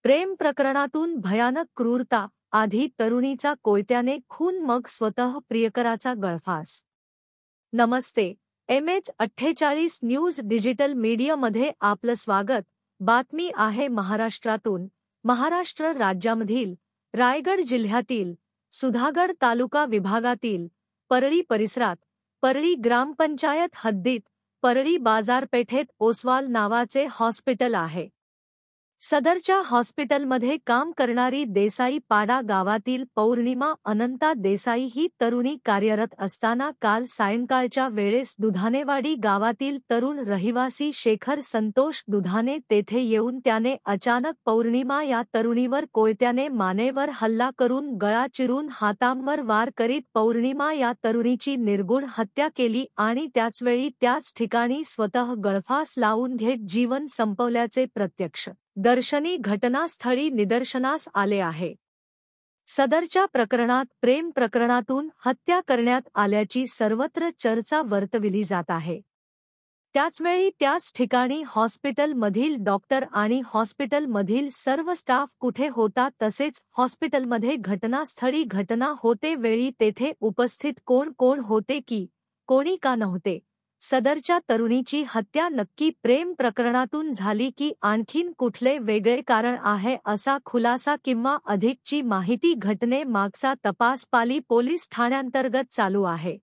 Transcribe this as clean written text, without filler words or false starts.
प्रेम प्रकरणातून भयानक क्रूरता, आधी तरुणीचा कोयत्याने खून मग स्वतः प्रियकराचा गळफास। नमस्ते, MH48 न्यूज डिजिटल मीडियामध्ये आपलं स्वागत। बातमी आहे महाराष्ट्रातून। महाराष्ट्र राज्यामधील रायगड जिल्ह्यातील सुधागड तालुका विभागातील परळी परिसरात परळी ग्रामपंचायत हद्दीत परळी बाजारपेठेत ओसवाल नावाचे हॉस्पिटल आहे। सदरच्या हॉस्पिटलमध्ये काम करणारी देसाई पाडा गावातील पौर्णिमा अनंता देसाई ही तरुणी कार्यरत असताना काल सायंकाळच्या वेळेस दुधानेवाडी गावातील तरुण रहिवासी शेखर संतोष दुधाने तेथे येऊन त्याने अचानक पौर्णिमा या तरुणीवर कोयत्याने मानेवर हल्ला करून गळा चिरून हातांवर वार करीत पौर्णिमा या तरुणीची निर्गुण हत्या केली आणि त्याचवेळी त्याच ठिकाणी स्वतः गळफास लावून घेत जीवन संपवल्याचे प्रत्यक्ष दर्शनी घटनास्थळी निदर्शनास आले आहे। सदरच्या प्रकरणात प्रेम प्रकरणातून हत्या करण्यात आल्याची सर्वत्र चर्चा वर्तविली जात आहे। त्याचवेळी त्याच ठिकाणी हॉस्पिटलमधील डॉक्टर आणि हॉस्पिटलमधील सर्व स्टाफ कुठे होता, तसेच हॉस्पिटलमध्ये घटनास्थळी घटना होते वेळी तेथे उपस्थित कोण कोण होते की कोणी का नव्हते। सदरच्या तरुणीची हत्या नक्की प्रेम प्रकरणातून झाली की आणखीन कुठले वेगळे कारण आहे असा खुलासा किंवा अधिकची माहिती घटने मागचा तपास पाली पोलीस ठाण्यांतर्गत चालू आहे।